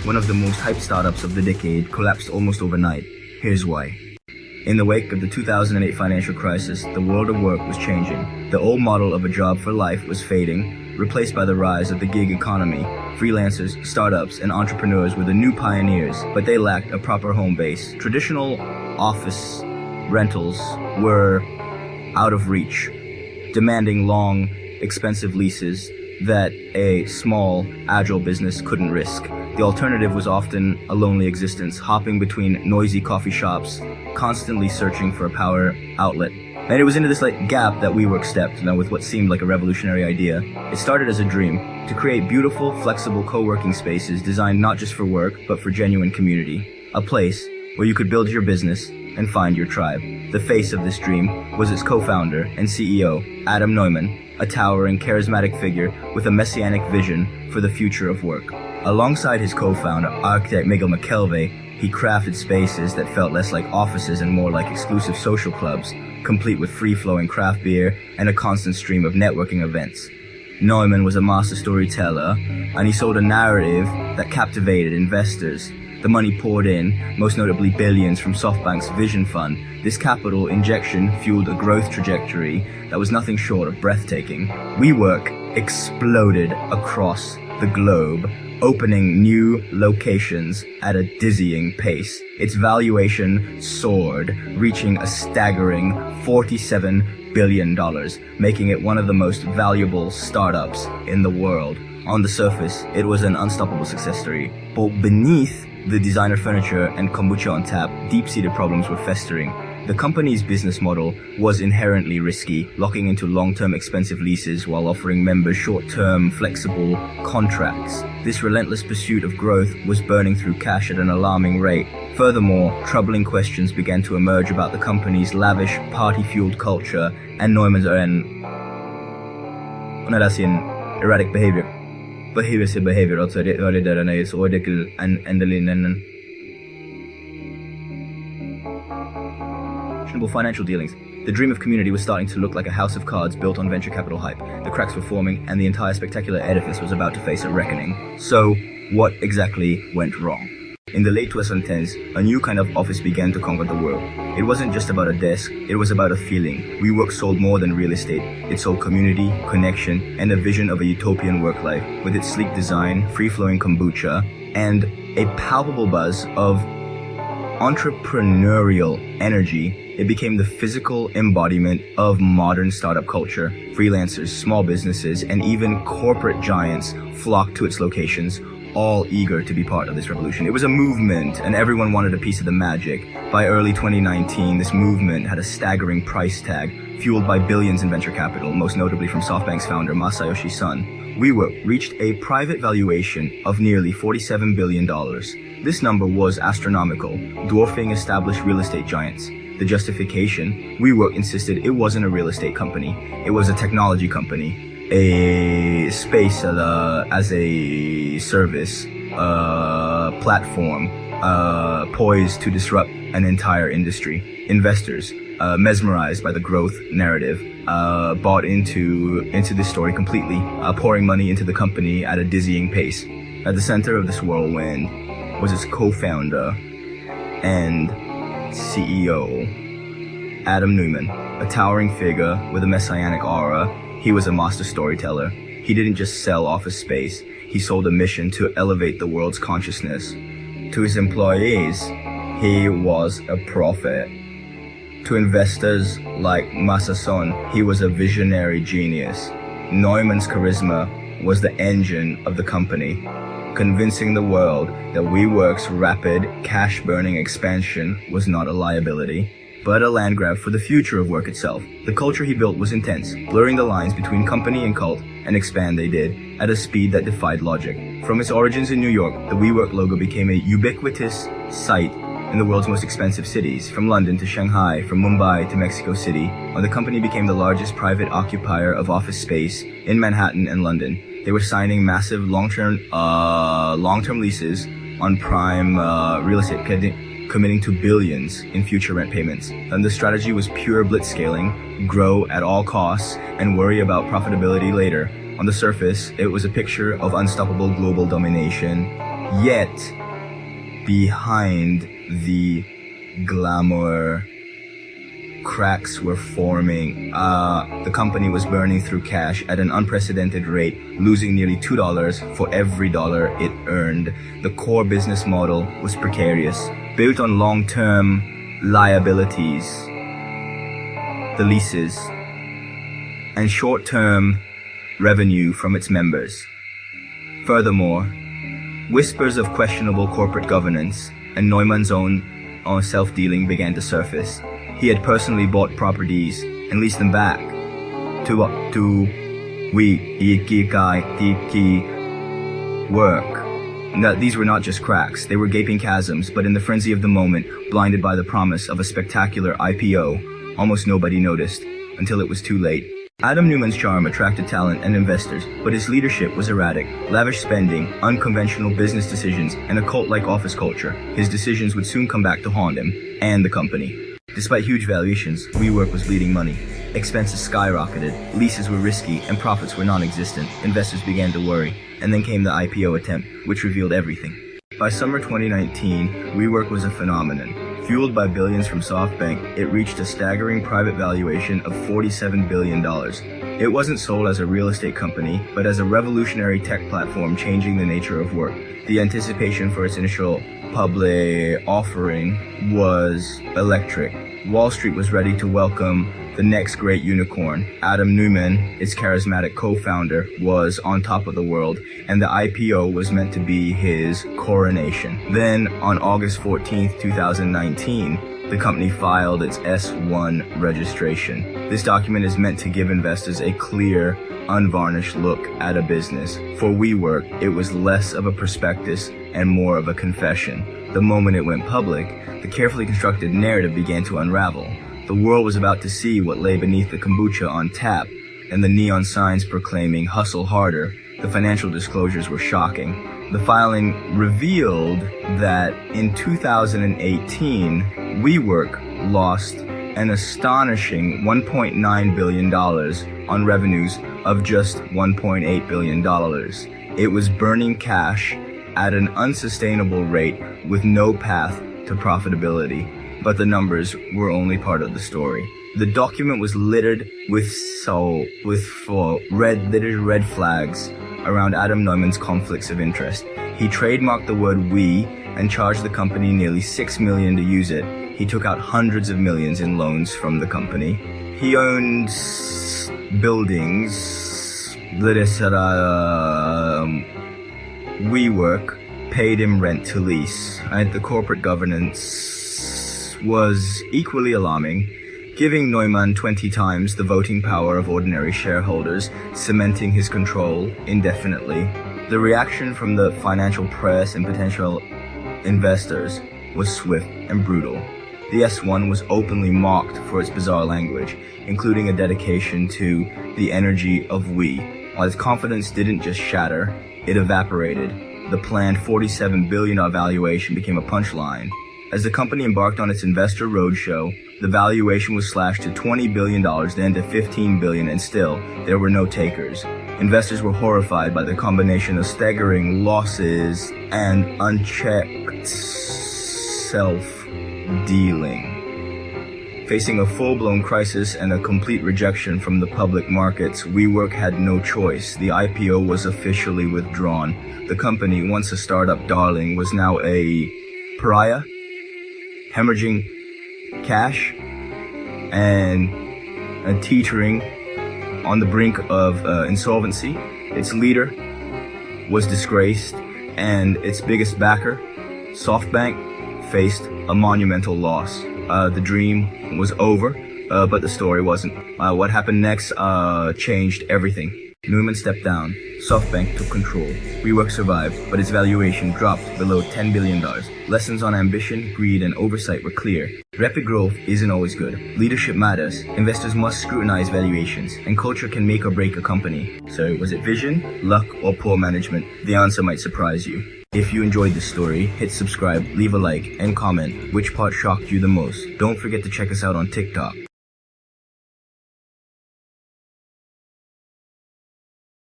one of the most hyped startups of the decade, collapsed almost overnight. Here's why. In the wake of the 2008 financial crisis, the world of work was changing. The old model of a job for life was fading, replaced by the rise of the gig economy. Freelancers, startups, and entrepreneurs were the new pioneers, but they lacked a proper home base. Traditional office rentals were out of reach, demanding long, expensive leases that a small, agile business couldn't risk. The alternative was often a lonely existence, hopping between noisy coffee shops, constantly searching for a power outlet. And it was into this gap that WeWork stepped, with what seemed like a revolutionary idea. It started as a dream, to create beautiful, flexible co-working spaces designed not just for work, but for genuine community. A place where you could build your business and find your tribe. The face of this dream was its co-founder and CEO, Adam Neumann, a towering, charismatic figure with a messianic vision for the future of work. Alongside his co-founder, architect Miguel McKelvey, he crafted spaces that felt less like offices and more like exclusive social clubs, complete with free-flowing craft beer and a constant stream of networking events. Neumann was a master storyteller, and he sold a narrative that captivated investors. The money poured in, most notably billions from SoftBank's Vision Fund. This capital injection fueled a growth trajectory that was nothing short of breathtaking. WeWork exploded across the globe, opening new locations at a dizzying pace. Its valuation soared, reaching a staggering $47 billion, making it one of the most valuable startups in the world. On the surface, it was an unstoppable success story, but beneath the designer furniture and kombucha on tap, deep-seated problems were festering. The company's business model was inherently risky, locking into long-term expensive leases while offering members short-term, flexible contracts. This relentless pursuit of growth was burning through cash at an alarming rate. Furthermore, troubling questions began to emerge about the company's lavish, party-fueled culture and Neumann's erratic behavior. Behavior, alltså det där den är så artikel and financial dealings. The dream of community was starting to look like a house of cards built on venture capital hype. The cracks were forming, and the entire spectacular edifice was about to face a reckoning. So, what exactly went wrong? In the late 2010s, a new kind of office began to conquer the world. It wasn't just about a desk, it was about a feeling. WeWork sold more than real estate. It sold community, connection, and a vision of a utopian work life. With its sleek design, free-flowing kombucha, and a palpable buzz of entrepreneurial energy, it became the physical embodiment of modern startup culture. Freelancers, small businesses, and even corporate giants flocked to its locations, all eager to be part of this revolution. It was a movement, and everyone wanted a piece of the magic. By early 2019, this movement had a staggering price tag, fueled by billions in venture capital, most notably from SoftBank's founder Masayoshi Son. WeWork reached a private valuation of nearly $47 billion. This number was astronomical, dwarfing established real estate giants. The justification, WeWork insisted it wasn't a real estate company, it was a technology company. A space as a service platform poised to disrupt an entire industry. Investors, mesmerized by the growth narrative, bought into this story completely, pouring money into the company at a dizzying pace. At the center of this whirlwind was its co-founder and CEO, Adam Neumann, a towering figure with a messianic aura. He was a master storyteller. He didn't just sell office space, he sold a mission to elevate the world's consciousness. To his employees, he was a prophet. To investors like Masa-son, he was a visionary genius. Neumann's charisma was the engine of the company, convincing the world that WeWork's rapid, cash-burning expansion was not a liability, but a land grab for the future of work itself. The culture he built was intense, blurring the lines between company and cult, and expand they did, at a speed that defied logic. From its origins in New York, the WeWork logo became a ubiquitous sight in the world's most expensive cities, from London to Shanghai, from Mumbai to Mexico City, while the company became the largest private occupier of office space in Manhattan and London. They were signing massive long-term leases on prime real estate, committing to billions in future rent payments. And the strategy was pure blitzscaling, grow at all costs, and worry about profitability later. On the surface, it was a picture of unstoppable global domination. Yet, behind the glamour, cracks were forming. The company was burning through cash at an unprecedented rate, losing nearly $2 for every dollar it earned. The core business model was precarious, built on long-term liabilities, the leases, and short-term revenue from its members. Furthermore, whispers of questionable corporate governance and Neumann's own self-dealing began to surface. He had personally bought properties and leased them back to WeWork. Now, these were not just cracks, they were gaping chasms, but in the frenzy of the moment, blinded by the promise of a spectacular IPO, almost nobody noticed, until it was too late. Adam Neumann's charm attracted talent and investors, but his leadership was erratic. Lavish spending, unconventional business decisions, and a cult-like office culture. His decisions would soon come back to haunt him and the company. Despite huge valuations, WeWork was bleeding money. Expenses skyrocketed, leases were risky, and profits were non-existent. Investors began to worry, and then came the IPO attempt, which revealed everything. By summer 2019, WeWork was a phenomenon. Fueled by billions from SoftBank, it reached a staggering private valuation of $47 billion. It wasn't sold as a real estate company, but as a revolutionary tech platform changing the nature of work. The anticipation for its initial public offering was electric. Wall Street was ready to welcome the next great unicorn. Adam Neumann, its charismatic co-founder, was on top of the world, and the IPO was meant to be his coronation. Then, on August 14th, 2019, the company filed its S-1 registration. This document is meant to give investors a clear, unvarnished look at a business. For WeWork, it was less of a prospectus and more of a confession. The moment it went public, the carefully constructed narrative began to unravel. The world was about to see what lay beneath the kombucha on tap and the neon signs proclaiming "hustle harder." The financial disclosures were shocking. The filing revealed that in 2018, WeWork lost an astonishing $1.9 billion on revenues of just $1.8 billion. It was burning cash at an unsustainable rate with no path to profitability. But the numbers were only part of the story. The document was littered with red flags around Adam Neumann's conflicts of interest. He trademarked the word "we" and charged the company nearly $6 million to use it. He took out hundreds of millions in loans from the company. He owned buildings. WeWork paid him rent to lease. And the corporate governance was equally alarming, giving Neumann 20 times the voting power of ordinary shareholders, cementing his control indefinitely. The reaction from the financial press and potential investors was swift and brutal. The S-1 was openly mocked for its bizarre language, including a dedication to the energy of we. While its confidence didn't just shatter, it evaporated. The planned $47 billion valuation became a punchline. As the company embarked on its investor roadshow, the valuation was slashed to $20 billion, then to $15 billion, and still, there were no takers. Investors were horrified by the combination of staggering losses and unchecked self-dealing. Facing a full-blown crisis and a complete rejection from the public markets, WeWork had no choice. The IPO was officially withdrawn. The company, once a startup darling, was now a pariah, hemorrhaging cash and teetering on the brink of insolvency. Its leader was disgraced, and its biggest backer, SoftBank, faced a monumental loss. The dream was over, but the story wasn't. What happened next changed everything. Neumann stepped down. SoftBank took control. WeWork survived, but its valuation dropped below $10 billion. Lessons on ambition, greed, and oversight were clear. Rapid growth isn't always good. Leadership matters. Investors must scrutinize valuations, and culture can make or break a company. So, was it vision, luck, or poor management? The answer might surprise you. If you enjoyed this story, hit subscribe, leave a like, and comment which part shocked you the most. Don't forget to check us out on TikTok.